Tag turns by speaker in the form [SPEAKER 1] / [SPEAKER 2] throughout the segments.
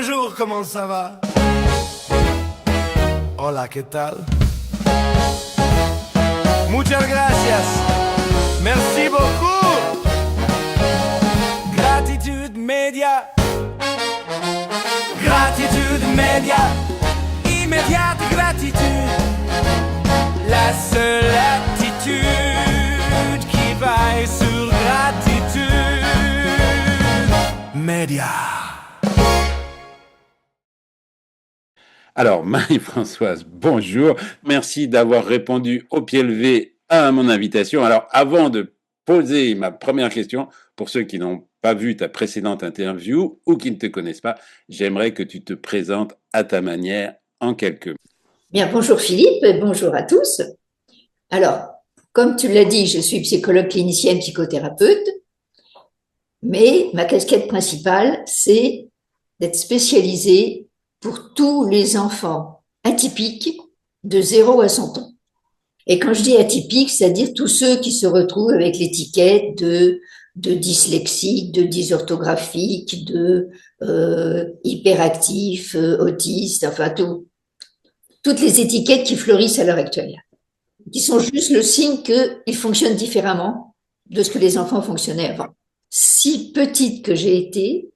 [SPEAKER 1] Bonjour, comment ça va? Hola, ¿qué tal? Muchas gracias. Merci beaucoup. Gratitude média. Gratitude média. Immédiate gratitude. La seule attitude qui vaille sur gratitude média.
[SPEAKER 2] Alors, Marie-Françoise, bonjour. Merci d'avoir répondu au pied levé à mon invitation. Alors, avant de poser ma première question, pour ceux qui n'ont pas vu ta précédente interview ou qui ne te connaissent pas, j'aimerais que tu te présentes à ta manière en quelques mots.
[SPEAKER 3] Bien, bonjour Philippe, et bonjour à tous. Alors, comme tu l'as dit, je suis psychologue clinicienne, psychothérapeute, mais ma casquette principale, c'est d'être spécialisée pour tous les enfants atypiques de 0 à 100 ans. Et quand je dis atypique, c'est-à-dire tous ceux qui se retrouvent avec l'étiquette de dyslexique, de dysorthographique, de hyperactif, autiste, enfin toutes les étiquettes qui fleurissent à l'heure actuelle, qui sont juste le signe qu'ils fonctionnent différemment de ce que les enfants fonctionnaient avant. Si petite que j'ai été,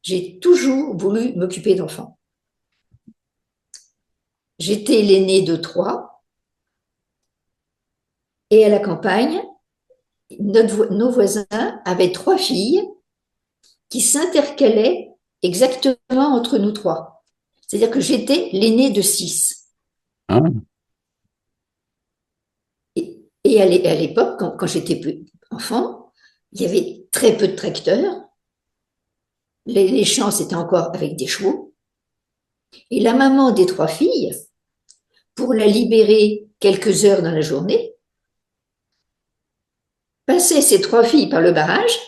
[SPEAKER 3] j'ai toujours voulu m'occuper d'enfants. J'étais l'aînée de 3 et à la campagne, nos voisins avaient 3 filles qui s'intercalaient exactement entre nous 3. C'est-à-dire que j'étais l'aînée de 6.
[SPEAKER 2] Ah.
[SPEAKER 3] Et à l'époque, quand j'étais enfant, il y avait très peu de tracteurs. Les champs, c'était encore avec des chevaux. Et la maman des 3 filles, pour la libérer quelques heures dans la journée, passait ces 3 filles par le barrage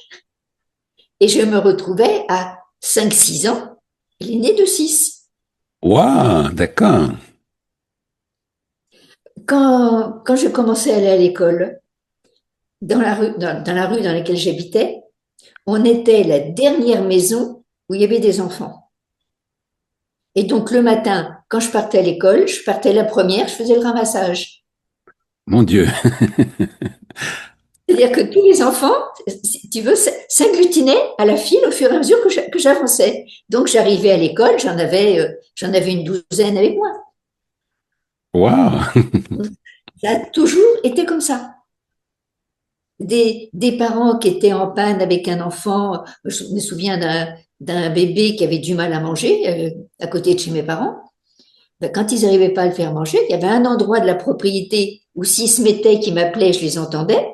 [SPEAKER 3] et je me retrouvais à 5-6 ans, l'aînée de 6.
[SPEAKER 2] Waouh, d'accord.
[SPEAKER 3] Quand je commençais à aller à l'école, dans la rue dans laquelle j'habitais, on était la dernière maison où il y avait des enfants. Et donc le matin, quand je partais à l'école, je partais la première, je faisais le ramassage.
[SPEAKER 2] Mon Dieu.
[SPEAKER 3] C'est-à-dire que tous les enfants, si tu veux, s'agglutinaient à la file au fur et à mesure que j'avançais. Donc j'arrivais à l'école, j'en avais une douzaine avec moi.
[SPEAKER 2] Waouh.
[SPEAKER 3] Ça a toujours été comme ça. Des parents qui étaient en panne avec un enfant, je me souviens d'un bébé qui avait du mal à manger à côté de chez mes parents. Ben, quand ils n'arrivaient pas à le faire manger, il y avait un endroit de la propriété où s'ils se mettaient, qu'ils m'appelaient, je les entendais.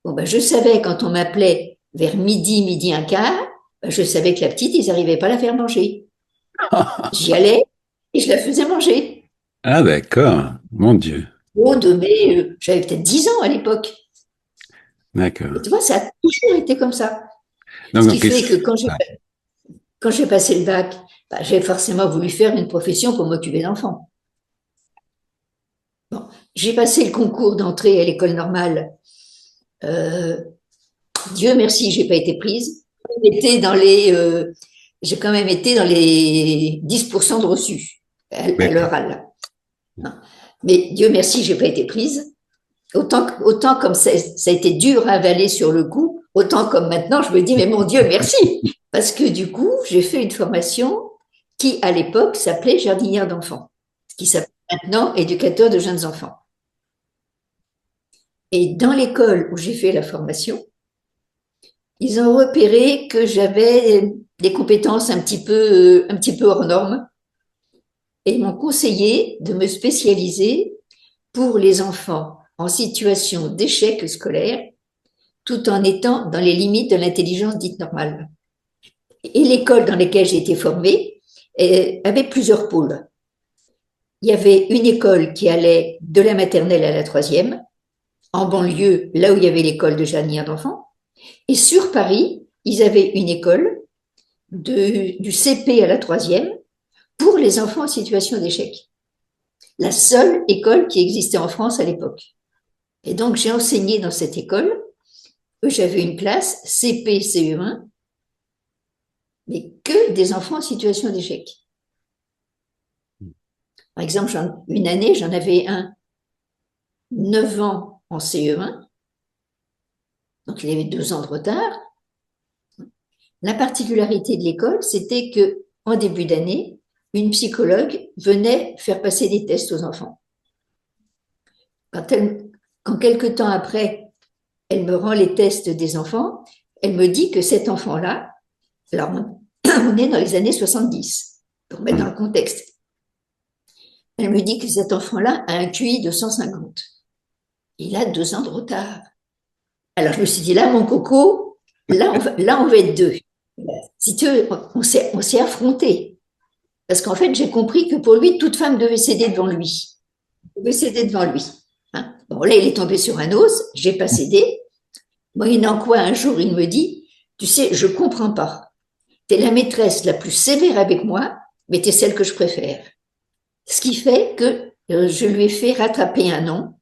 [SPEAKER 3] Bon, ben, je savais quand on m'appelait vers midi un quart, ben, je savais que la petite, ils n'arrivaient pas à la faire manger. J'y allais et je la faisais manger.
[SPEAKER 2] Ah, d'accord. Mon Dieu.
[SPEAKER 3] J'avais peut-être 10 ans à l'époque.
[SPEAKER 2] D'accord.
[SPEAKER 3] Et tu vois, ça a toujours été comme ça.
[SPEAKER 2] Donc,
[SPEAKER 3] Ce qui fait que quand j'ai passé le bac, ben, j'ai forcément voulu faire une profession pour m'occuper d'enfants. Bon, j'ai passé le concours d'entrée à l'école normale. Dieu merci, j'ai pas été prise. J'ai quand même été dans les 10% de reçus à l'oral. Mais Dieu merci, j'ai pas été prise. Autant comme ça a été dur à avaler sur le coup, autant comme maintenant, je me dis, mais mon Dieu, merci. Parce que du coup, j'ai fait une formation qui, à l'époque, s'appelait jardinière d'enfants, qui s'appelle maintenant éducateur de jeunes enfants. Et dans l'école où j'ai fait la formation, ils ont repéré que j'avais des compétences un petit peu hors normes et ils m'ont conseillé de me spécialiser pour les enfants en situation d'échec scolaire, tout en étant dans les limites de l'intelligence dite normale. Et l'école dans laquelle j'ai été formée avait plusieurs pôles. Il y avait une école qui allait de la maternelle à la 3e, en banlieue, là où il y avait l'école de jardinière d'enfants. Et sur Paris, ils avaient une école du CP à la 3e pour les enfants en situation d'échec. La seule école qui existait en France à l'époque. Et donc, j'ai enseigné dans cette école. J'avais une classe CP, CE1. mais que des enfants en situation d'échec. Par exemple, une année, j'en avais un 9 ans en CE1, donc il avait 2 ans de retard. La particularité de l'école, c'était que en début d'année, une psychologue venait faire passer des tests aux enfants. Quand quelque temps après, elle me rend les tests des enfants, elle me dit que cet enfant-là, alors on est dans les années 70, pour mettre dans le contexte, elle me dit que cet enfant-là a un QI de 150. Il a 2 ans de retard. Alors je me suis dit, là, mon coco, là, on va être deux. Si tu veux, on s'est affrontés. Parce qu'en fait, j'ai compris que pour lui, toute femme devait céder devant lui. Devait céder devant lui. Hein. Bon, là, il est tombé sur un os, j'ai pas cédé. Moyennant quoi, un jour, il me dit, tu sais, je comprends pas. Tu es la maîtresse la plus sévère avec moi, mais tu es celle que je préfère. Ce qui fait que je lui ai fait rattraper 1 an,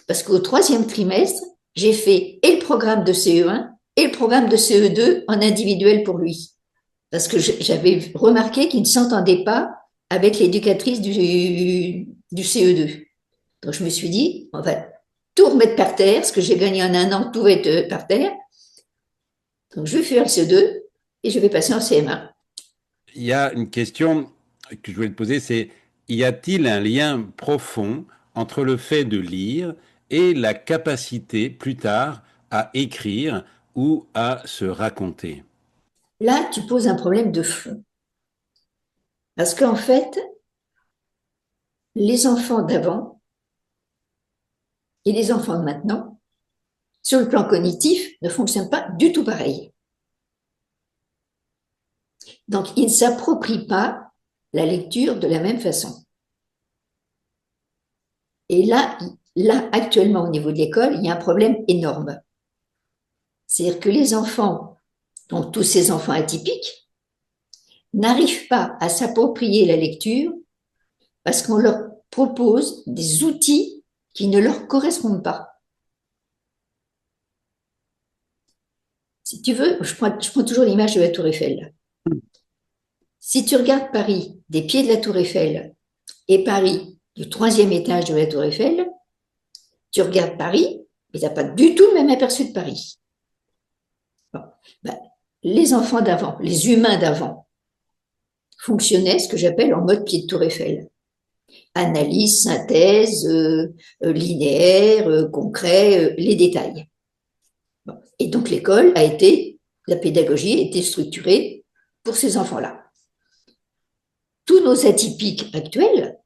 [SPEAKER 3] parce qu'au 3e trimestre, j'ai fait et le programme de CE1 et le programme de CE2 en individuel pour lui. Parce que j'avais remarqué qu'il ne s'entendait pas avec l'éducatrice du CE2. Donc je me suis dit, on va tout remettre par terre, ce que j'ai gagné en 1 an, tout va être par terre. Donc je vais faire le CE2 et je vais passer en CM1.
[SPEAKER 2] Il y a une question que je voulais te poser, c'est y a-t-il un lien profond entre le fait de lire et la capacité plus tard à écrire ou à se raconter?
[SPEAKER 3] Là, tu poses un problème de fond. Parce qu'en fait, les enfants d'avant et les enfants de maintenant, sur le plan cognitif, ne fonctionnent pas du tout pareil. Donc, ils ne s'approprient pas la lecture de la même façon. Et là, actuellement, au niveau de l'école, il y a un problème énorme. C'est-à-dire que les enfants, donc tous ces enfants atypiques, n'arrivent pas à s'approprier la lecture parce qu'on leur propose des outils qui ne leur correspondent pas. Si tu veux, je prends toujours l'image de la Tour Eiffel. Si tu regardes Paris des pieds de la Tour Eiffel et Paris du 3e étage de la Tour Eiffel, tu regardes Paris, mais tu n'as pas du tout le même aperçu de Paris. Bon, ben, les enfants d'avant, les humains d'avant, fonctionnaient ce que j'appelle en mode pied de Tour Eiffel. Analyse, synthèse, linéaire, concret, les détails. Bon. Et donc l'école la pédagogie a été structurée pour ces enfants-là. Tous nos atypiques actuels,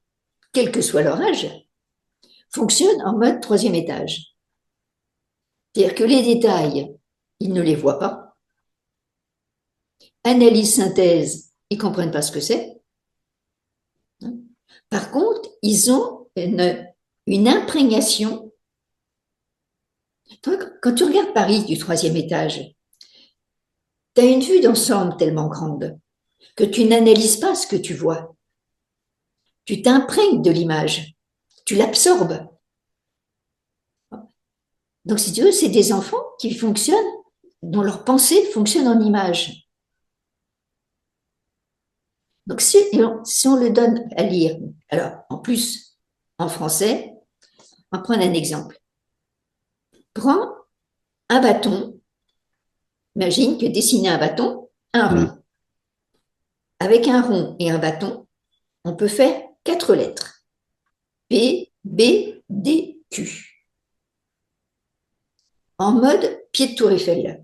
[SPEAKER 3] quel que soit leur âge, fonctionnent en mode 3e étage. C'est-à-dire que les détails, ils ne les voient pas. Analyse, synthèse, ils ne comprennent pas ce que c'est. Par contre, ils ont une imprégnation. Toi, quand tu regardes Paris du 3e étage, tu as une vue d'ensemble tellement grande que tu n'analyses pas ce que tu vois. Tu t'imprègnes de l'image, tu l'absorbes. Donc, si tu veux, c'est des enfants qui fonctionnent, dont leur pensée fonctionne en image. Donc, si on le donne à lire, alors, en plus, en français, on va prendre un exemple. Prends un bâton, imagine que dessiner un bâton, un rond. Avec un rond et un bâton, on peut faire 4 lettres. P, B, D, Q. En mode pied de Tour Eiffel.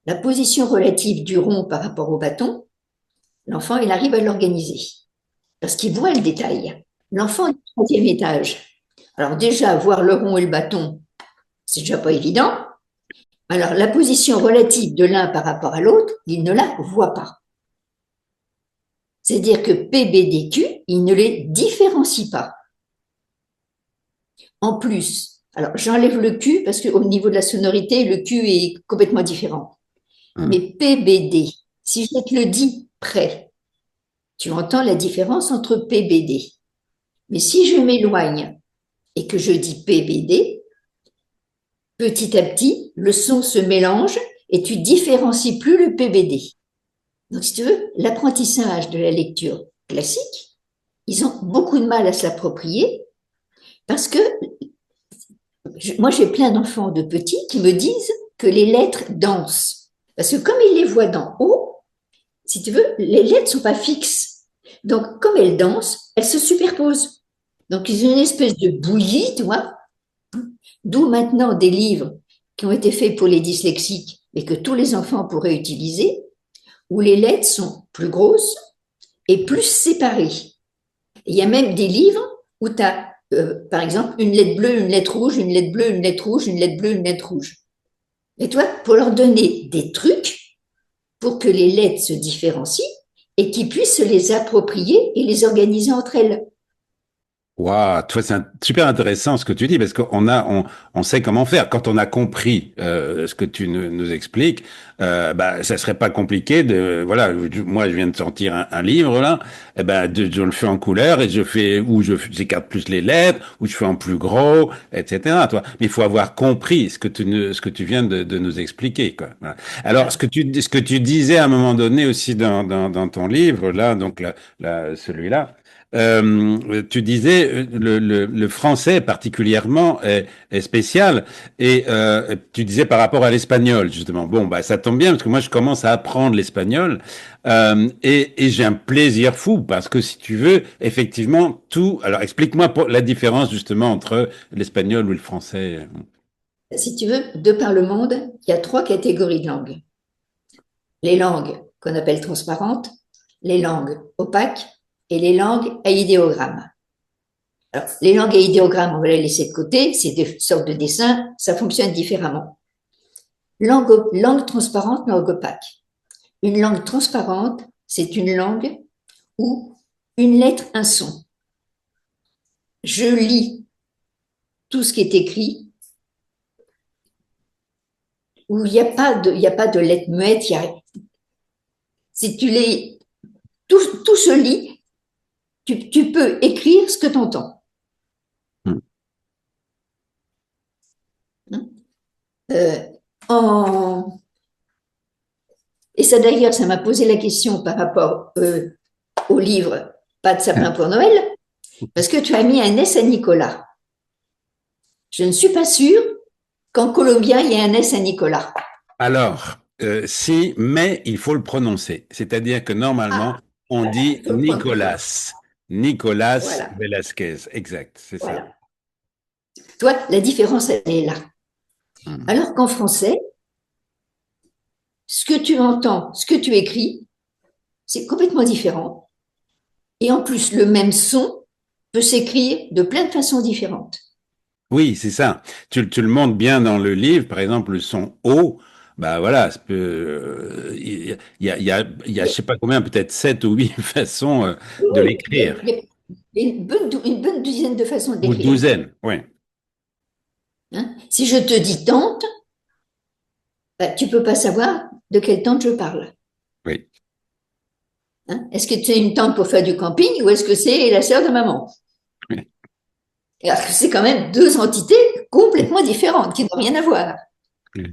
[SPEAKER 3] La position relative du rond par rapport au bâton, l'enfant, il arrive à l'organiser. Parce qu'il voit le détail. L'enfant du 3e étage. Alors déjà, voir le rond et le bâton, c'est déjà pas évident. Alors, la position relative de l'un par rapport à l'autre, il ne la voit pas. C'est-à-dire que PBDQ, il ne les différencie pas. En plus, alors j'enlève le Q parce qu'au niveau de la sonorité, le Q est complètement différent. Mais PBD, si je te le dis près, tu entends la différence entre PBD. Mais si je m'éloigne et que je dis PBD, petit à petit, le son se mélange et tu différencies plus le PBD. Donc, si tu veux, l'apprentissage de la lecture classique, ils ont beaucoup de mal à se l'approprier parce que moi, j'ai plein d'enfants de petits qui me disent que les lettres dansent. Parce que comme ils les voient d'en haut, si tu veux, les lettres ne sont pas fixes. Donc, comme elles dansent, elles se superposent. Donc, ils ont une espèce de bouillie, tu vois. D'où maintenant des livres qui ont été faits pour les dyslexiques et que tous les enfants pourraient utiliser, où les lettres sont plus grosses et plus séparées. Il y a même des livres où tu as, par exemple, une lettre bleue, une lettre rouge, une lettre bleue, une lettre rouge, une lettre bleue, une lettre rouge. Et toi, pour leur donner des trucs pour que les lettres se différencient et qu'ils puissent se les approprier et les organiser entre elles.
[SPEAKER 2] Waouh, toi, c'est super intéressant ce que tu dis parce on sait comment faire. Quand on a compris ce que tu nous expliques, bah, ça serait pas compliqué de, voilà, moi, je viens de sortir un livre là, eh ben, je le fais en couleur et je fais, j'écarte plus les lettres, ou je fais en plus gros, etc. Toi, mais il faut avoir compris ce que tu viens de nous expliquer, quoi. Voilà. Alors, ce que tu disais à un moment donné aussi dans ton livre là, donc celui-là. Tu disais le français particulièrement est spécial et tu disais par rapport à l'espagnol justement. Bon bah ça tombe bien parce que moi je commence à apprendre l'espagnol et j'ai un plaisir fou parce que si tu veux effectivement tout. Alors explique-moi la différence justement entre l'espagnol ou le français.
[SPEAKER 3] Si tu veux, de par le monde, il y a 3 catégories de langues. Les langues qu'on appelle transparentes, les langues opaques et les langues à idéogrammes. Alors, les langues à idéogrammes, on va les laisser de côté, c'est des sortes de dessins, ça fonctionne différemment. Langue transparente, langue opaque. Une langue transparente, c'est une langue où une lettre, un son. Je lis tout ce qui est écrit, où il n'y a pas de lettres muettes, si tu les, tout se lit, tu peux écrire ce que tu entends. Et ça d'ailleurs, ça m'a posé la question par rapport au livre Pas de sapin pour Noël, parce que tu as mis un S à Nicolas. Je ne suis pas sûre qu'en colombien, il y ait un S à Nicolas.
[SPEAKER 2] Alors, si, mais il faut le prononcer. C'est-à-dire que normalement, on dit Nicolas. Nicolas
[SPEAKER 3] voilà.
[SPEAKER 2] Velasquez. Exact, c'est
[SPEAKER 3] Voilà.
[SPEAKER 2] ça.
[SPEAKER 3] Toi, la différence, elle est là. Alors qu'en français, ce que tu entends, ce que tu écris, c'est complètement différent. Et en plus, le même son peut s'écrire de plein de façons différentes.
[SPEAKER 2] Oui, c'est ça. Tu le montres bien dans le livre, par exemple, le son O, bah voilà, il y a, je sais pas combien, peut-être 7 ou 8 façons de
[SPEAKER 3] Oui,
[SPEAKER 2] l'écrire.
[SPEAKER 3] il y a une bonne dizaine de façons
[SPEAKER 2] Ou
[SPEAKER 3] d'écrire.
[SPEAKER 2] douzaine, oui.
[SPEAKER 3] Hein? Si je te dis tante, bah, tu peux pas savoir de quelle tante je parle.
[SPEAKER 2] Oui.
[SPEAKER 3] Hein? Est-ce que c'est une tante pour faire du camping ou est-ce que c'est la sœur de maman?
[SPEAKER 2] Oui.
[SPEAKER 3] Alors que c'est quand même 2 entités complètement différentes qui n'ont rien à voir.
[SPEAKER 2] Oui.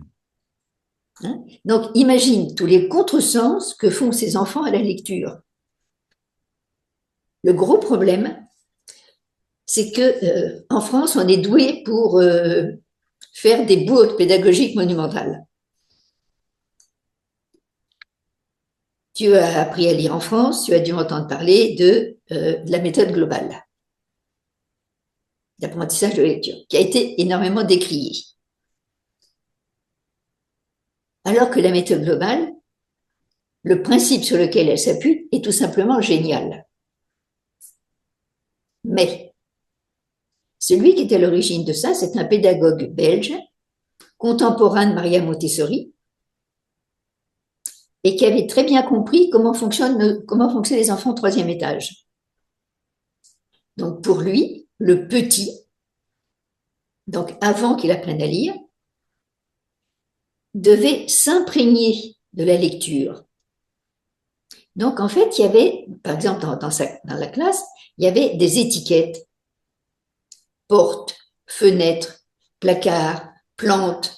[SPEAKER 3] Hein? Donc imagine tous les contresens que font ces enfants à la lecture. Le gros problème, c'est que en France, on est doué pour faire des bourdes pédagogiques monumentales. Tu as appris à lire en France, tu as dû entendre parler de la méthode globale d'apprentissage de lecture, qui a été énormément décriée. Alors que la méthode globale, le principe sur lequel elle s'appuie est tout simplement génial. Mais celui qui est à l'origine de ça, c'est un pédagogue belge, contemporain de Maria Montessori, et qui avait très bien compris comment fonctionnent les enfants au 3e étage. Donc pour lui, le petit, donc avant qu'il apprenne à lire, devait s'imprégner de la lecture. Donc en fait, il y avait, par exemple dans la classe, il y avait des étiquettes, porte, fenêtre, placard, plante.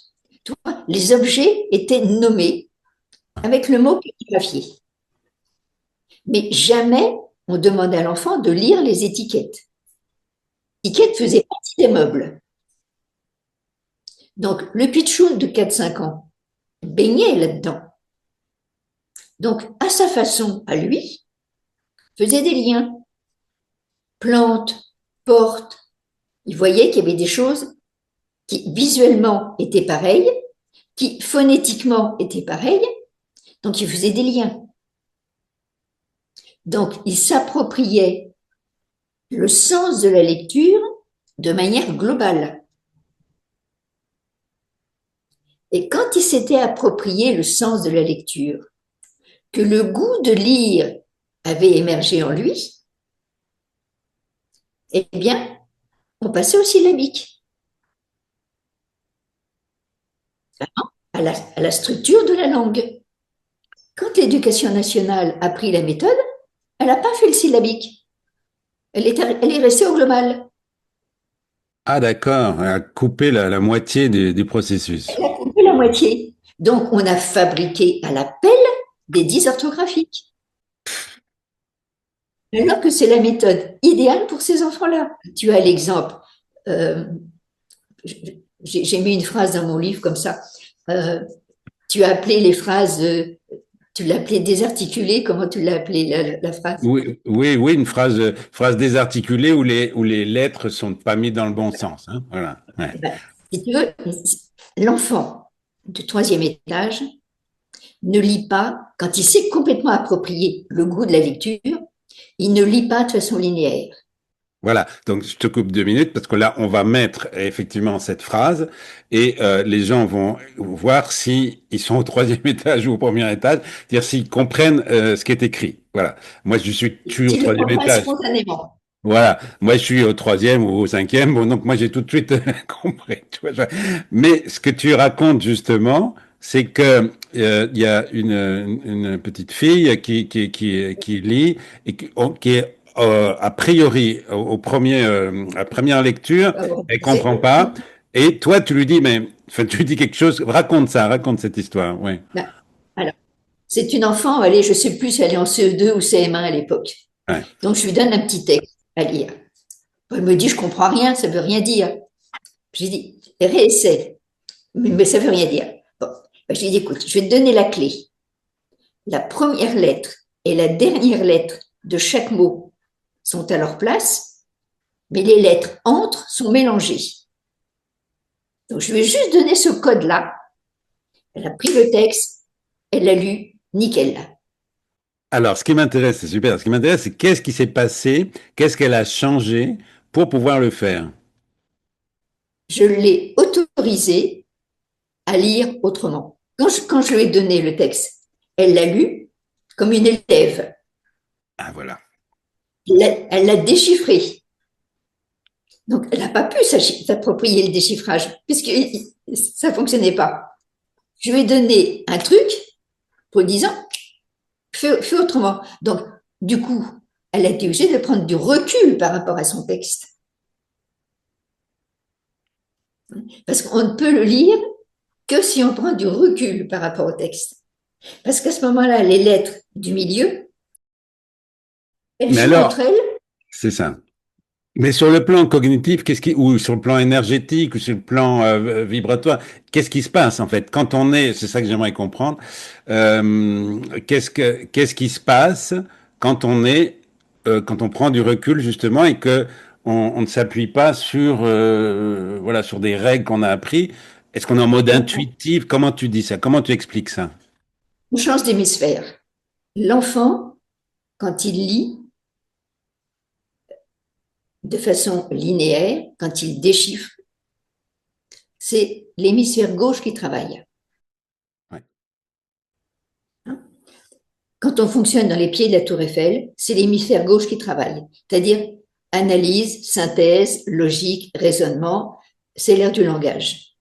[SPEAKER 3] Les objets étaient nommés avec le mot cartographié. Mais jamais on demandait à l'enfant de lire les étiquettes. Les étiquettes faisaient partie des meubles. Donc, le pitchoun de 4-5 ans baignait là-dedans. Donc, à sa façon, à lui, faisait des liens. Plantes, portes. Il voyait qu'il y avait des choses qui visuellement étaient pareilles, qui phonétiquement étaient pareilles, donc il faisait des liens. Donc, il s'appropriait le sens de la lecture de manière globale. Et quand il s'était approprié le sens de la lecture, que le goût de lire avait émergé en lui, eh bien, on passait au syllabique, à la structure de la langue. Quand l'éducation nationale a pris la méthode, elle n'a pas fait le syllabique. Elle est restée au global.
[SPEAKER 2] Ah, d'accord, elle a coupé la moitié du processus.
[SPEAKER 3] Elle a coupé la moitié. Donc, on a fabriqué à la pelle des dysorthographiques. Alors que c'est la méthode idéale pour ces enfants-là. Tu as l'exemple. J'ai mis une phrase dans mon livre comme ça. Tu as appelé les phrases, tu l'as appelé désarticulée. Comment tu l'as appelé la phrase?
[SPEAKER 2] Oui, oui, oui, une phrase désarticulée où les lettres sont pas mises dans le bon sens. Hein, voilà. Ouais.
[SPEAKER 3] Eh ben, si tu veux, l'enfant de 3e étage ne lit pas, quand il s'est complètement approprié le goût de la lecture, il ne lit pas de façon linéaire.
[SPEAKER 2] Voilà, donc je te coupe 2 minutes parce que là, on va mettre effectivement cette phrase et les gens vont voir si ils sont au 3e étage ou au 1er étage, dire s'ils comprennent ce qui est écrit. Voilà, moi je suis au
[SPEAKER 3] S'il le
[SPEAKER 2] 3e
[SPEAKER 3] comprend
[SPEAKER 2] étage.
[SPEAKER 3] spontanément.
[SPEAKER 2] Voilà, moi je suis au 3e ou au 5e, bon, donc moi j'ai tout de suite compris. Tu vois, mais ce que tu racontes justement, c'est que il y a une petite fille qui lit et qui est a priori au premier à première lecture, elle comprend pas. Et toi tu lui dis mais enfin tu lui dis quelque chose, raconte ça, raconte cette histoire, oui.
[SPEAKER 3] Ben, alors, c'est une enfant, allez, je sais plus si elle est en CE2 ou CM1 à l'époque.
[SPEAKER 2] Ouais.
[SPEAKER 3] Donc, je lui donne un petit texte à lire. Elle me dit, je comprends rien, ça veut rien dire. J'ai dit, réessaie, mais ça veut rien dire. Bon, ben, je lui dis, écoute, je vais te donner la clé. La première lettre et la dernière lettre de chaque mot sont à leur place, mais les lettres entre sont mélangées. Donc, je lui ai juste donné ce code-là. Elle a pris le texte, elle l'a lu, nickel.
[SPEAKER 2] Alors, ce qui m'intéresse, c'est super. Ce qui m'intéresse, c'est qu'est-ce qui s'est passé, qu'est-ce qu'elle a changé pour pouvoir le faire.
[SPEAKER 3] Je l'ai autorisée à lire autrement. Quand je lui ai donné le texte, elle l'a lu comme une élève.
[SPEAKER 2] Ah, voilà.
[SPEAKER 3] Elle l'a déchiffré. Donc, elle n'a pas pu s'approprier le déchiffrage, puisque ça ne fonctionnait pas. Je lui ai donné un truc pour lui disant, fais autrement. Donc, du coup, elle a été obligée de prendre du recul par rapport à son texte. Parce qu'on ne peut le lire que si on prend du recul par rapport au texte. Parce qu'à ce moment-là, les lettres du milieu, elles
[SPEAKER 2] Mais
[SPEAKER 3] jouent
[SPEAKER 2] alors,
[SPEAKER 3] entre elles.
[SPEAKER 2] c'est ça. Mais sur le plan cognitif, ou sur le plan énergétique, ou sur le plan vibratoire, qu'est-ce qui se passe en fait quand on est, c'est ça que j'aimerais comprendre, qu'est-ce qui se passe quand on est, quand on prend du recul justement et que on ne s'appuie pas sur, voilà, sur des règles qu'on a appris. Est-ce qu'on est en mode intuitif? Comment tu dis ça? Comment tu expliques ça?
[SPEAKER 3] On change d'hémisphère. L'enfant, quand il lit de façon linéaire, quand il déchiffre, c'est l'hémisphère gauche qui travaille.
[SPEAKER 2] Ouais.
[SPEAKER 3] Quand on fonctionne dans les pieds de la tour Eiffel, c'est l'hémisphère gauche qui travaille, c'est-à-dire analyse, synthèse, logique, raisonnement, c'est l'air du langage.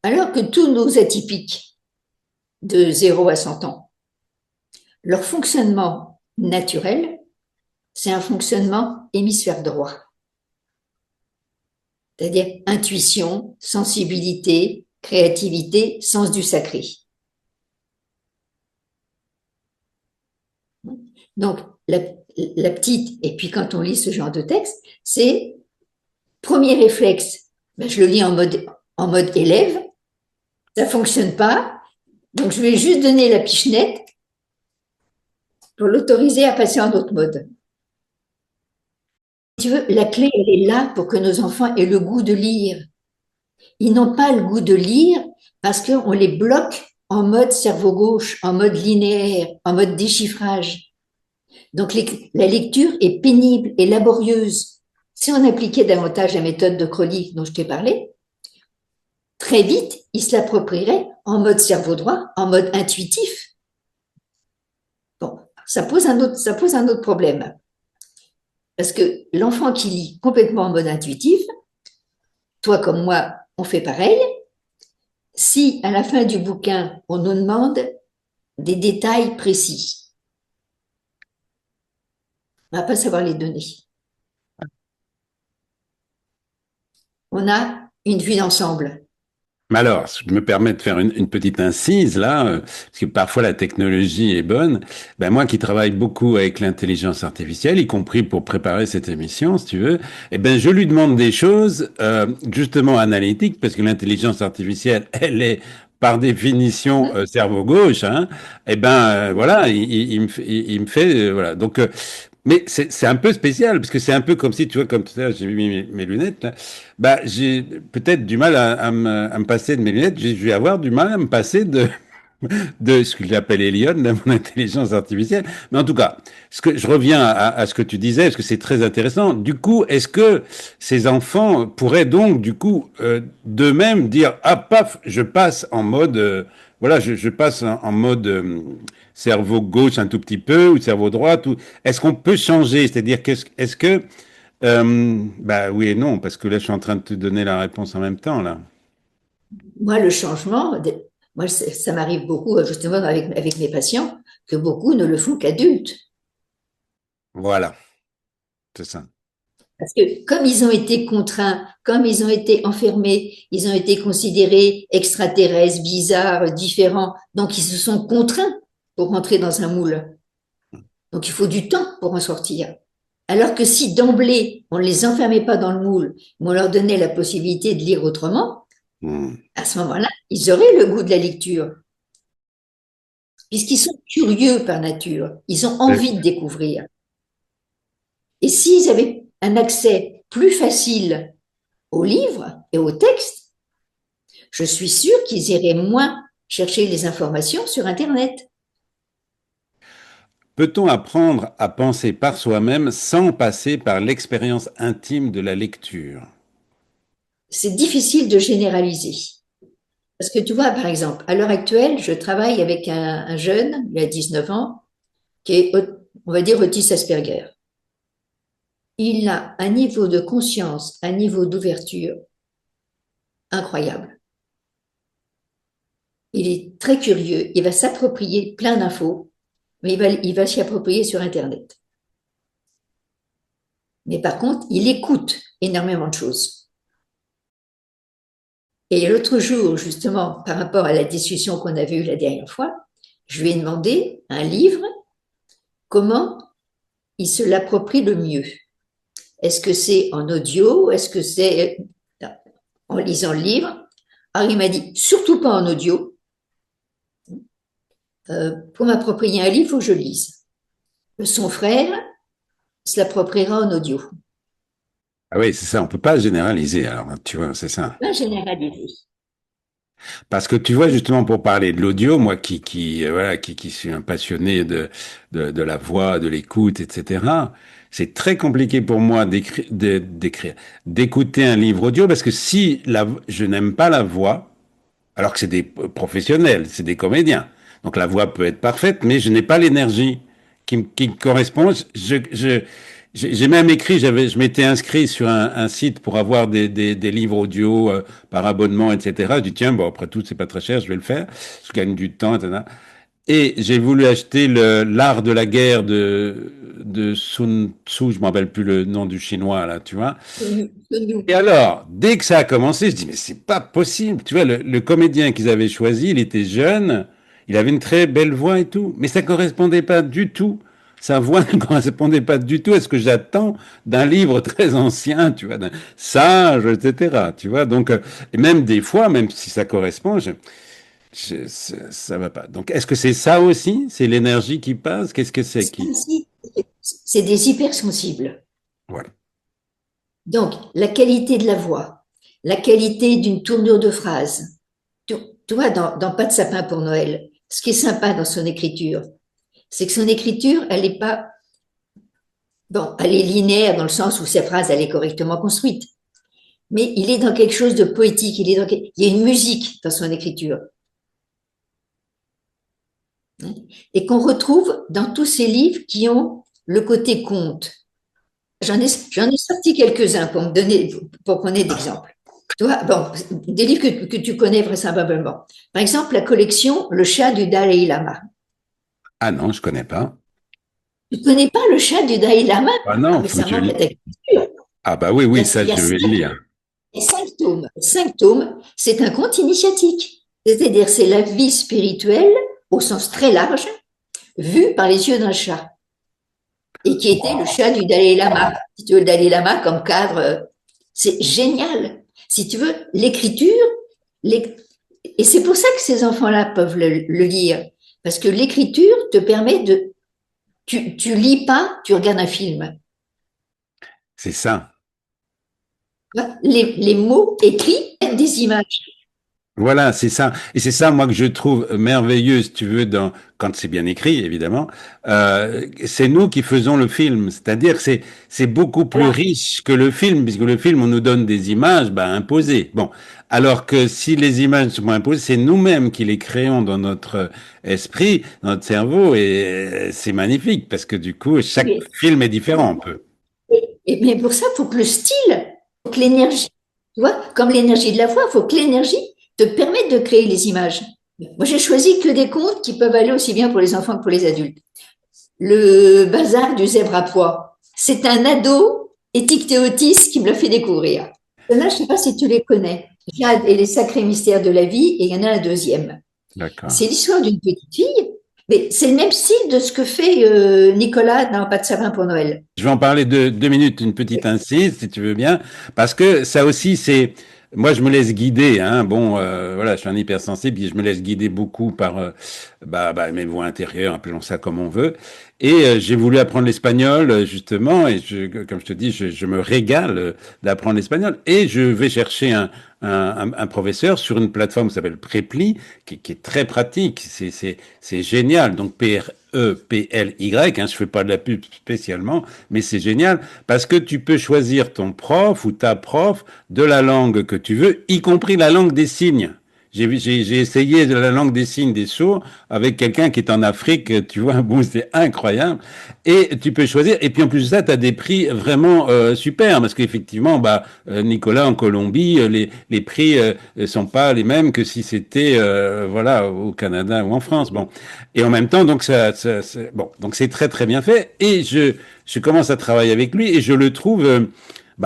[SPEAKER 3] Alors que tous nos atypiques de 0 à 100 ans, leur fonctionnement naturel, c'est un fonctionnement hémisphère droit. C'est-à-dire intuition, sensibilité, créativité, sens du sacré. Donc, la petite, et puis quand on lit ce genre de texte, c'est premier réflexe, ben, je le lis en mode élève, ça fonctionne pas, donc je vais juste donner la pichenette pour l'autoriser à passer en autre mode. Si tu veux, la clé, elle est là pour que nos enfants aient le goût de lire. Ils n'ont pas le goût de lire parce qu'on les bloque en mode cerveau gauche, en mode linéaire, en mode déchiffrage. Donc la lecture est pénible et laborieuse. Si on appliquait davantage la méthode de Crowley dont je t'ai parlé, très vite, ils se l'approprieraient en mode cerveau droit, en mode intuitif. Bon, ça pose un autre problème. Parce que l'enfant qui lit complètement en mode intuitif, toi comme moi, on fait pareil. Si à la fin du bouquin, on nous demande des détails précis, on ne va pas savoir les donner. On a une vue d'ensemble.
[SPEAKER 2] Mais alors, je me permets de faire une petite incise là, parce que parfois la technologie est bonne. Ben moi qui travaille beaucoup avec l'intelligence artificielle, y compris pour préparer cette émission, si tu veux, eh ben je lui demande des choses justement analytiques, parce que l'intelligence artificielle, elle est par définition cerveau gauche, hein. Eh ben voilà, il me fait voilà. Donc mais c'est un peu spécial, parce que c'est un peu comme si, tu vois, comme tout à l'heure, j'ai mis mes lunettes, là. Bah, j'ai peut-être du mal à me passer de mes lunettes. Je vais avoir du mal à me passer de ce que j'appelle Elion, de mon intelligence artificielle. Mais en tout cas, je reviens à ce que tu disais, parce que c'est très intéressant. Du coup, est-ce que ces enfants pourraient donc, du coup, d'eux-mêmes dire, ah, paf, je passe en mode, voilà, je passe en mode cerveau gauche un tout petit peu, ou cerveau droit, ou est-ce qu'on peut changer? C'est-à-dire, est-ce que, bah oui et non, parce que là, je suis en train de te donner la réponse en même temps, là.
[SPEAKER 3] Moi, le changement, moi, ça m'arrive beaucoup, justement, avec mes patients, que beaucoup ne le font qu'adultes.
[SPEAKER 2] Voilà, c'est ça.
[SPEAKER 3] Parce que comme ils ont été contraints, comme ils ont été enfermés, ils ont été considérés extraterrestres, bizarres, différents, donc ils se sont contraints pour rentrer dans un moule. Donc il faut du temps pour en sortir. Alors que si d'emblée, on ne les enfermait pas dans le moule, mais on leur donnait la possibilité de lire autrement,
[SPEAKER 2] Hmm.
[SPEAKER 3] à ce moment-là, ils auraient le goût de la lecture, puisqu'ils sont curieux par nature, ils ont envie de découvrir. Et s'ils avaient un accès plus facile aux livres et aux textes, je suis sûre qu'ils iraient moins chercher les informations sur Internet.
[SPEAKER 2] Peut-on apprendre à penser par soi-même sans passer par l'expérience intime de la lecture?
[SPEAKER 3] C'est difficile de généraliser. Parce que tu vois, par exemple, à l'heure actuelle, je travaille avec un jeune, il a 19 ans, qui est, on va dire, autiste Asperger. Il a un niveau de conscience, un niveau d'ouverture incroyable. Il est très curieux, il va s'approprier plein d'infos, mais il va s'y approprier sur Internet. Mais par contre, il écoute énormément de choses. Et l'autre jour, justement, par rapport à la discussion qu'on avait eue la dernière fois, je lui ai demandé un livre, comment il se l'approprie le mieux. Est-ce que c'est en audio? Est-ce que c'est en lisant le livre? Alors il m'a dit, surtout pas en audio. Pour m'approprier un livre, il faut que je lise. Son frère se l'appropriera en audio.
[SPEAKER 2] Ah oui, c'est ça, on peut pas généraliser, alors, tu vois, c'est ça.
[SPEAKER 3] Pas généraliser.
[SPEAKER 2] Parce que tu vois, justement, pour parler de l'audio, moi voilà, qui suis un passionné de la voix, de l'écoute, etc., c'est très compliqué pour moi d'écouter un livre audio, parce que si je n'aime pas la voix, alors que c'est des professionnels, c'est des comédiens. Donc la voix peut être parfaite, mais je n'ai pas l'énergie qui me correspond. J'ai même écrit, je m'étais inscrit sur un site pour avoir des livres audio par abonnement, etc. Je dis tiens, bon après tout c'est pas très cher, je vais le faire. Je gagne du temps, etc. Et j'ai voulu acheter l'art de la guerre de Sun Tzu, je me rappelle plus le nom du chinois là, tu vois. Et alors, dès que ça a commencé, je dis, mais c'est pas possible. Tu vois, le comédien qu'ils avaient choisi, il était jeune, il avait une très belle voix et tout, mais ça correspondait pas du tout. sa voix ne correspondait pas du tout à ce que j'attends d'un livre très ancien, tu vois, d'un sage, etc. Tu vois, donc, et même des fois, même si ça correspond, ça va pas. Donc, est-ce que c'est ça aussi? C'est l'énergie qui passe? Qu'est-ce que c'est
[SPEAKER 3] Ça
[SPEAKER 2] qui?
[SPEAKER 3] aussi, c'est des hypersensibles.
[SPEAKER 2] Voilà.
[SPEAKER 3] Donc, la qualité de la voix, la qualité d'une tournure de phrase. Tu, tu vois, dans Pas de sapin pour Noël, ce qui est sympa dans son écriture, c'est que son écriture, elle n'est pas, bon, elle est linéaire dans le sens où sa phrase, elle est correctement construite. Mais il est dans quelque chose de poétique, il y a une musique dans son écriture. Et qu'on retrouve dans tous ces livres qui ont le côté conte. J'en ai sorti quelques-uns pour me donner, pour qu'on ait d'exemples. Tu vois, bon, des livres que tu connais vraisemblablement. Par exemple, la collection Le chat du Dalai Lama.
[SPEAKER 2] Ah non, je connais pas.
[SPEAKER 3] Tu ne connais pas le chat du Dalai Lama?
[SPEAKER 2] Ah
[SPEAKER 3] Ah,
[SPEAKER 2] non,
[SPEAKER 3] mais
[SPEAKER 2] faut que
[SPEAKER 3] ça
[SPEAKER 2] je
[SPEAKER 3] manque à
[SPEAKER 2] lis.
[SPEAKER 3] ta culture.
[SPEAKER 2] Ah bah oui, oui, ça,
[SPEAKER 3] Il y a
[SPEAKER 2] je vais le lire.
[SPEAKER 3] 5 tomes. 5 tomes, c'est un conte initiatique. C'est-à-dire, c'est la vie spirituelle, au sens très large, vue par les yeux d'un chat. Et qui était le chat du Dalai Lama. Si tu veux, le Dalai Lama comme cadre, c'est génial. Si tu veux, l'écriture, et c'est pour ça que ces enfants-là peuvent le lire. Parce que l'écriture te permet de... Tu lis pas, tu regardes un film.
[SPEAKER 2] C'est ça.
[SPEAKER 3] Les mots écrits aident des images.
[SPEAKER 2] Voilà, c'est ça. Et c'est ça, moi, que je trouve merveilleux, si tu veux, quand c'est bien écrit, évidemment. C'est nous qui faisons le film. C'est-à-dire que c'est beaucoup plus
[SPEAKER 3] Voilà.
[SPEAKER 2] riche que le film, puisque le film, on nous donne des images, imposées. Bon. Alors que si les images sont imposées, c'est nous-mêmes qui les créons dans notre esprit, dans notre cerveau, et c'est magnifique, parce que du coup, chaque
[SPEAKER 3] Mais,
[SPEAKER 2] film est différent, un peu.
[SPEAKER 3] mais pour ça, il faut que le style, faut que l'énergie, tu vois, comme l'énergie de la voix, il faut que l'énergie te permette de créer les images. Moi, j'ai choisi que des contes qui peuvent aller aussi bien pour les enfants que pour les adultes. Le bazar du zèbre à pois. C'est un ado étiqueté qui me l'a fait découvrir. Là, je ne sais pas si tu les connais. Jade et les sacrés mystères de la vie, et il y en a un deuxième.
[SPEAKER 2] D'accord.
[SPEAKER 3] C'est l'histoire d'une petite fille, mais c'est le même style de ce que fait Nicolas dans Pas de sapin pour Noël.
[SPEAKER 2] Je vais en parler de 2 minutes, une petite incise, si tu veux bien, parce que ça aussi, moi, je me laisse guider, hein. Bon, voilà, je suis un hypersensible, puis je me laisse guider beaucoup par, mes voix intérieures, appelons ça comme on veut. Et j'ai voulu apprendre l'espagnol, justement, et comme je te dis, je me régale d'apprendre l'espagnol. Et je vais chercher un professeur sur une plateforme qui s'appelle Preply, qui est très pratique. C'est génial. Donc, Preply, hein, je fais pas de la pub spécialement, mais c'est génial parce que tu peux choisir ton prof ou ta prof de la langue que tu veux, y compris la langue des signes. J'ai essayé de la langue des signes des sourds avec quelqu'un qui est en Afrique, tu vois, bon, c'est incroyable. Et tu peux choisir. Et puis en plus de ça, tu as des prix vraiment super parce qu'effectivement, Nicolas en Colombie, les prix sont pas les mêmes que si c'était voilà au Canada ou en France. Bon, et en même temps, donc bon, donc c'est très très bien fait. Et je commence à travailler avec lui et je le trouve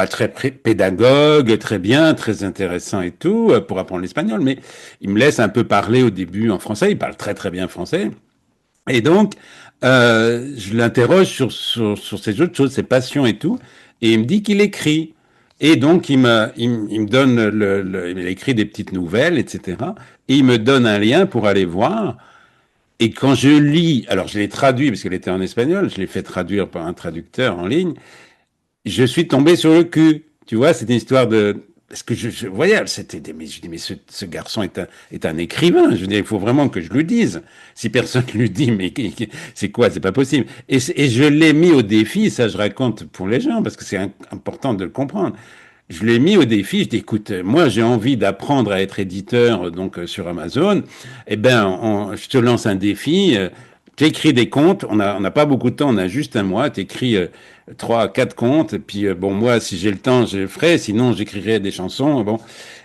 [SPEAKER 2] très pédagogue, très bien, très intéressant et tout, pour apprendre l'espagnol, mais il me laisse un peu parler au début en français, il parle très très bien français, et donc je l'interroge sur ces autres choses, ses passions et tout, et il me dit qu'il écrit, et donc il me donne, il écrit des petites nouvelles, etc., et il me donne un lien pour aller voir, et quand je lis, alors je l'ai traduit, parce qu'elle était en espagnol, je l'ai fait traduire par un traducteur en ligne, je suis tombé sur le cul. Tu vois, c'était une histoire de... Parce que je voyais, mais je dis, mais ce garçon est un écrivain. Je dis, il faut vraiment que je lui dise. Si personne lui dit, mais c'est quoi, c'est pas possible. Et je l'ai mis au défi, ça je raconte pour les gens, parce que c'est important de le comprendre. Je l'ai mis au défi, je dis, écoute, moi j'ai envie d'apprendre à être éditeur donc sur Amazon. Eh ben, je te lance un défi. Tu écris des contes, on n'a pas beaucoup de temps, on a juste un mois, tu écris 3, 4 contes, et puis bon, moi, si j'ai le temps, je le ferai, sinon j'écrirai des chansons, bon.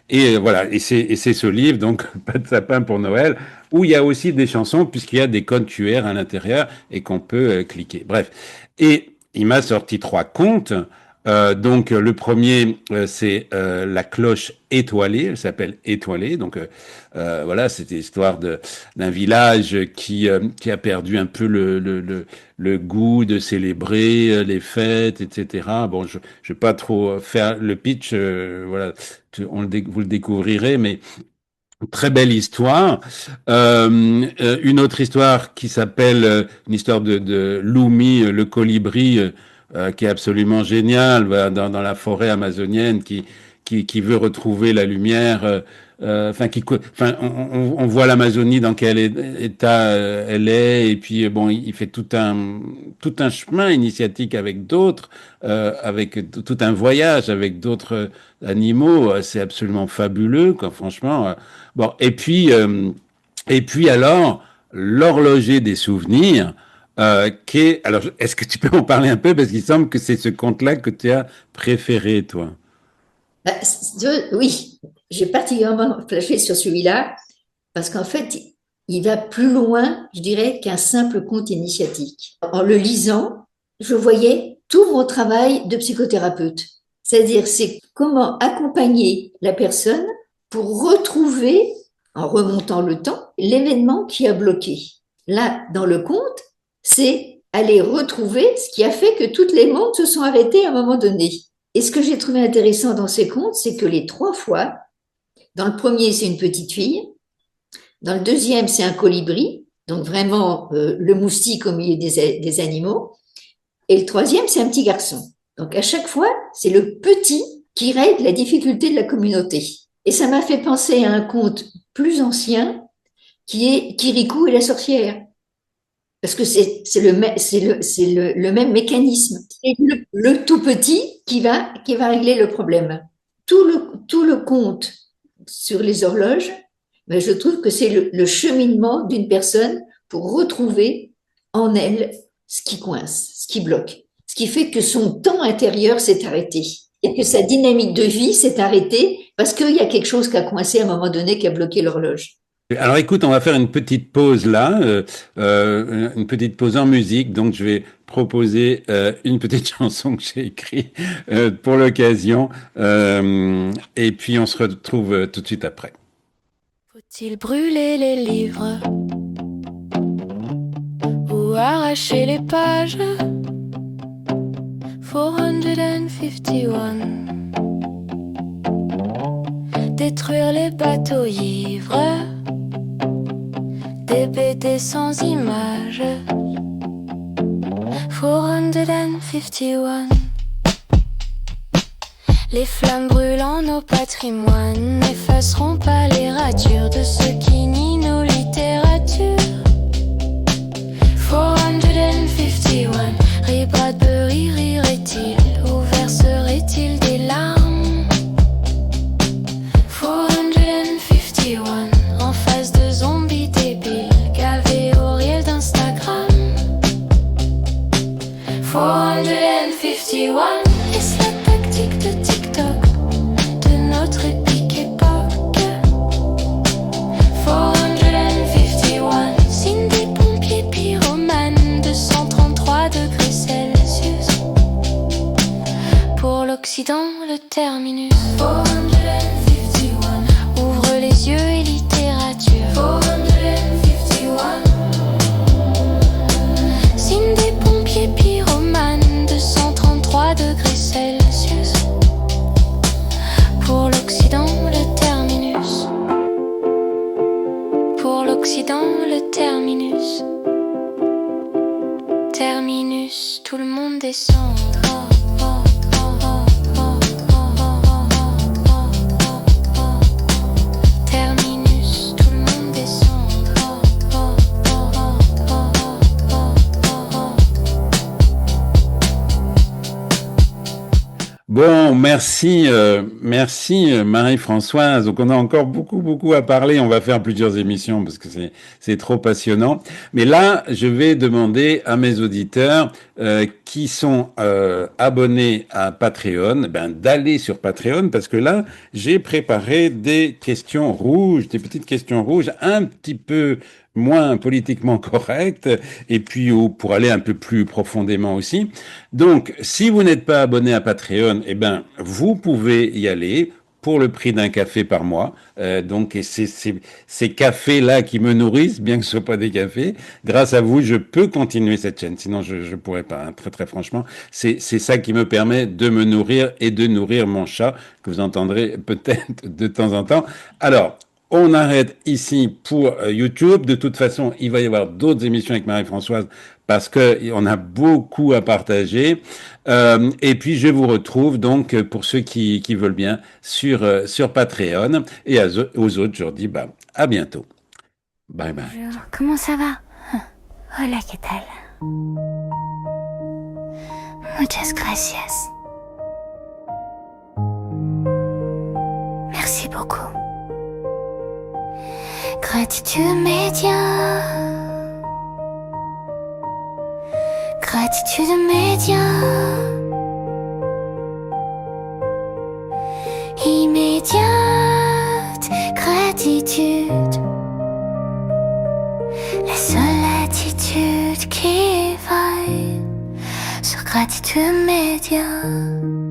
[SPEAKER 2] Et voilà, et c'est ce livre, donc, Pas de sapin pour Noël, où il y a aussi des chansons, puisqu'il y a des codes QR à l'intérieur, et qu'on peut cliquer. Bref. Et il m'a sorti 3 contes, Donc le premier, c'est la cloche étoilée. Elle s'appelle Étoilée. Donc voilà, c'était l'histoire d'un village qui a perdu un peu le goût de célébrer les fêtes, etc. Bon, je vais pas trop faire le pitch. Voilà, vous le découvrirez, mais très belle histoire. Une autre histoire qui s'appelle une histoire de Lumi, le colibri, qui est absolument géniale, voilà, dans la forêt amazonienne, qui veut retrouver la lumière. Enfin, on voit l'Amazonie dans quel état elle est, et puis bon, il fait tout un chemin initiatique avec d'autres, tout un voyage avec d'autres animaux. C'est absolument fabuleux, quoi, franchement. Bon, et puis alors, l'horloger des souvenirs, alors, est-ce que tu peux en parler un peu? Parce qu'il semble que c'est ce conte-là que tu as préféré, toi.
[SPEAKER 3] Bah, oui, j'ai particulièrement flashé sur celui-là parce qu'en fait, il va plus loin, je dirais, qu'un simple conte initiatique. En le lisant, je voyais tout mon travail de psychothérapeute. C'est-à-dire, c'est comment accompagner la personne pour retrouver, en remontant le temps, l'événement qui a bloqué. Là, dans le conte, c'est aller retrouver ce qui a fait que toutes les montres se sont arrêtées à un moment donné. Et ce que j'ai trouvé intéressant dans ces contes, c'est que les 3 fois, dans le premier, c'est une petite fille, dans le deuxième, c'est un colibri, donc vraiment le moustique au milieu des animaux, et le troisième, c'est un petit garçon. Donc à chaque fois, c'est le petit qui règle la difficulté de la communauté. Et ça m'a fait penser à un conte plus ancien qui est Kirikou et la sorcière. Parce que c'est le même mécanisme. C'est le tout petit qui va régler le problème. Tout le conte sur les horloges, ben je trouve que c'est le cheminement d'une personne pour retrouver en elle ce qui coince, ce qui bloque, ce qui fait que son temps intérieur s'est arrêté et que sa dynamique de vie s'est arrêtée parce qu'il y a quelque chose qui a coincé à un moment donné, qui a bloqué l'horloge.
[SPEAKER 2] Alors écoute, on va faire une petite pause là, une petite pause en musique. Donc je vais proposer une petite chanson que j'ai écrite pour l'occasion, et puis on se retrouve tout de suite après.
[SPEAKER 4] Faut-il brûler les livres ou arracher les pages? 451. Détruire les bateaux ivres, des BD sans images. 451. Les flammes brûlant nos patrimoines n'effaceront pas les ratures de ceux qui nient nos littératures. 451. Ray Bradbury rirait-il ou verserait-il des larmes? 451. En face de zombies débiles gavés au riel d'Instagram. 451. Est-ce la tactique de TikTok de notre épique époque? 451. Signe des pompiers pyromanes de 133 degrés Celsius. Pour l'Occident, le terminus. 451. Ouvre les yeux et littérature. 451. Signe des pompiers pyromanes de 133 degrés Celsius. Pour l'Occident, le terminus. Pour l'Occident, le terminus. Terminus, tout le monde descend. Terminus, tout le monde descend.
[SPEAKER 2] Bon, Bon, merci, merci Marie-Françoise. Donc on a encore beaucoup à parler. On va faire plusieurs émissions parce que c'est trop passionnant. Mais là, je vais demander à mes auditeurs qui sont abonnés à Patreon, d'aller sur Patreon parce que là, j'ai préparé des questions rouges, des petites questions rouges, un petit peu moins politiquement correctes, et puis pour aller un peu plus profondément aussi. Donc, si vous n'êtes pas abonné à Patreon, vous pouvez y aller pour le prix d'un café par mois. Donc, et c'est ces cafés-là qui me nourrissent, bien que ce soit pas des cafés. Grâce à vous, je peux continuer cette chaîne. Sinon, je pourrais pas. Hein, très franchement, c'est ça qui me permet de me nourrir et de nourrir mon chat que vous entendrez peut-être de temps en temps. Alors, on arrête ici pour YouTube. De toute façon, il va y avoir d'autres émissions avec Marie-Françoise parce que on a beaucoup à partager. Et puis, je vous retrouve donc pour ceux qui veulent bien sur Patreon. Et aux autres, je leur dis à bientôt. Bye bye.
[SPEAKER 4] Bonjour, comment ça va? Hola, ¿qué tal? Muchas gracias. Merci beaucoup. Gratitude média. Gratitude média. Immédiate gratitude. La seule attitude qui vaille sur Gratitude média.